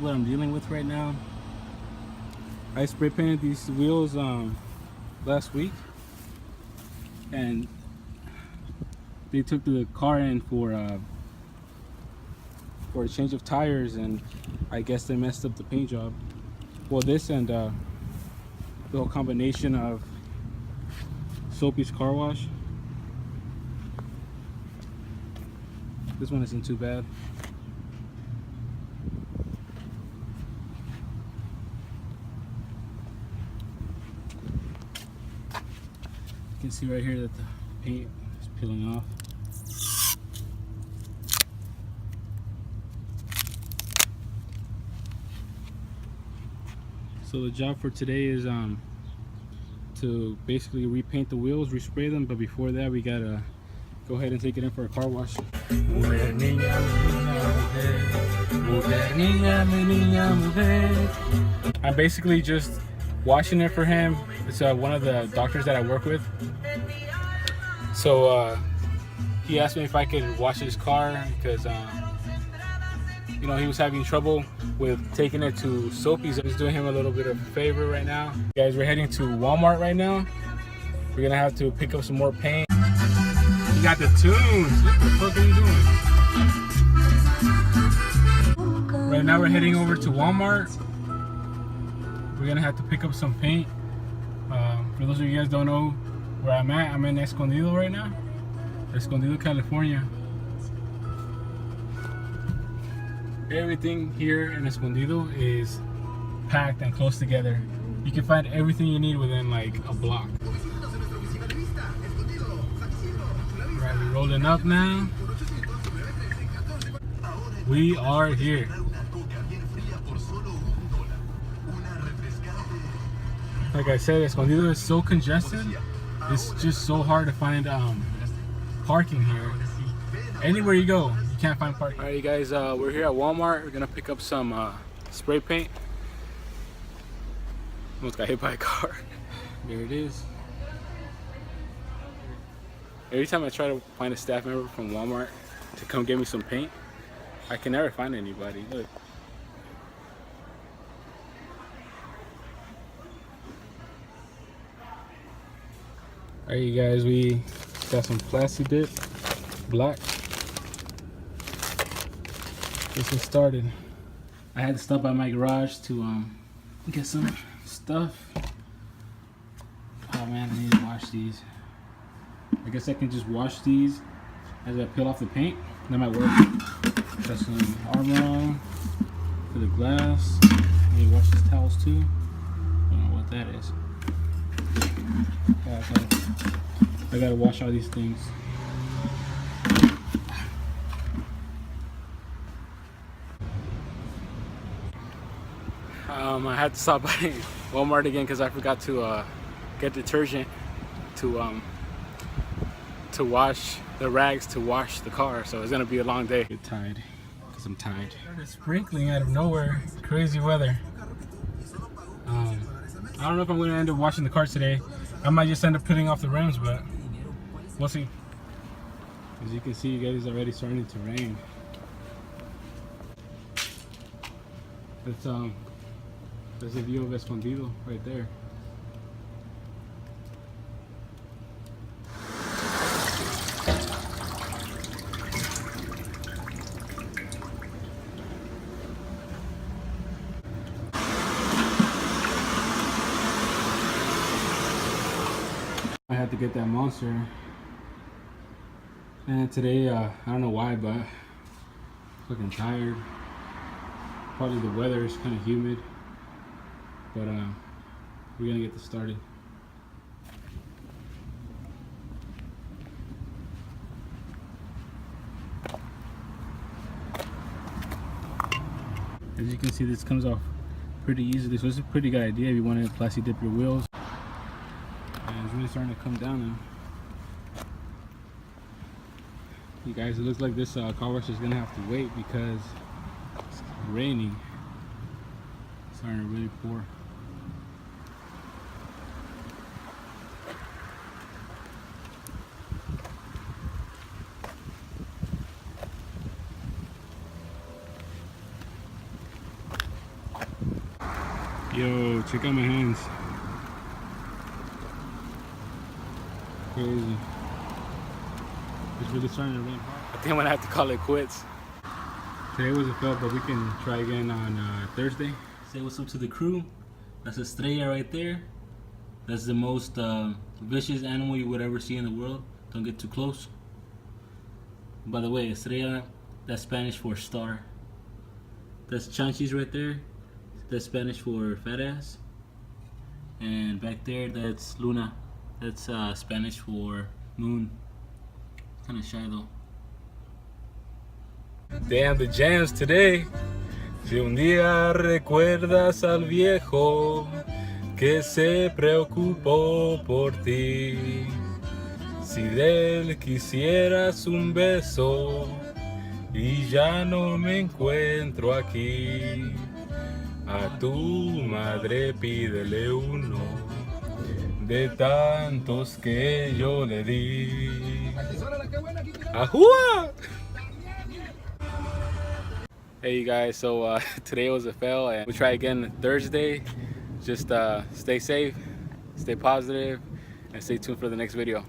what I'm dealing with right now. I spray painted these wheels last week, and they took the car in for a change of tires, and I guess they messed up the paint job. Well, this and the whole combination of Soapy's car wash. This one isn't too bad. You can see right here that the paint is peeling off. So the job for today is to basically repaint the wheels, respray them, but before that we gotta go ahead and take it in for a car wash. I'm basically just washing it for him. It's one of the doctors that I work with. So he asked me if I could wash his car because you know, he was having trouble with taking it to Soapy's. I'm just doing him a little bit of a favor right now. Guys, we're heading to Walmart right now. We're gonna have to pick up some more paint. You got the tunes. What the fuck are you doing? Right now we're heading over to Walmart. We're gonna have to pick up some paint. For those of you guys don't know where I'm at, I'm in Escondido right now. Escondido, California. Everything here in Escondido is packed and close together. You can find everything you need within like a block. Right, we're rolling up now. We are here. Like I said, Escondido is so congested. It's just so hard to find parking here. Anywhere you go, you can't find parking. Alright, you guys, we're here at Walmart. We're gonna pick up some spray paint. Almost got hit by a car. There it is. Every time I try to find a staff member from Walmart to come get me some paint, I can never find anybody. Look. Alright, you guys, we got some Plasti Dip Black. This is started. I had to stop by my garage to get some stuff. Oh man, I need to wash these. I guess I can just wash these as I peel off the paint. That might work. Got some Armor for the glass. I need to wash these towels too. I don't know what that is. I gotta wash all these things. I had to stop by Walmart again because I forgot to get detergent to wash the rags to wash the car. So it's gonna be a long day. Get tired because I'm tired. It's sprinkling out of nowhere. Crazy weather. I don't know if I'm gonna end up washing the car today. I might just end up putting off the rims, but we'll see. As you can see, you guys, it's already starting to rain. There's a view of Escondido right there. I had to get that Monster, and today I don't know why, but I'm fucking tired. Probably the weather is kind of humid, but we're gonna get this started. As you can see, this comes off pretty easily, so it's a pretty good idea if you want to Plasti Dip your wheels. And it's really starting to come down now. You guys, it looks like this car wash is gonna have to wait because it's raining. It's starting to really pour. Yo, check out my hands. Crazy. It's really starting to rain hard. I think I'm gonna have to call it quits. Today was a fail, but we can try again on Thursday. Say what's up to the crew. That's Estrella right there. That's the most vicious animal you would ever see in the world. Don't get too close. By the way, Estrella, that's Spanish for star. That's Chanchis right there. That's Spanish for fat ass. And back there, that's Luna. That's Spanish for moon. Kind of shy though. Damn, the jams today. Si un día recuerdas al viejo que se preocupó por ti, si de él quisieras un beso y ya no me encuentro aquí, a tu madre pídele uno de tantos que yo le di. ¡Ajúa! Hey you guys, so today was a fail and we'll try again Thursday. Just stay safe, stay positive, and stay tuned for the next video.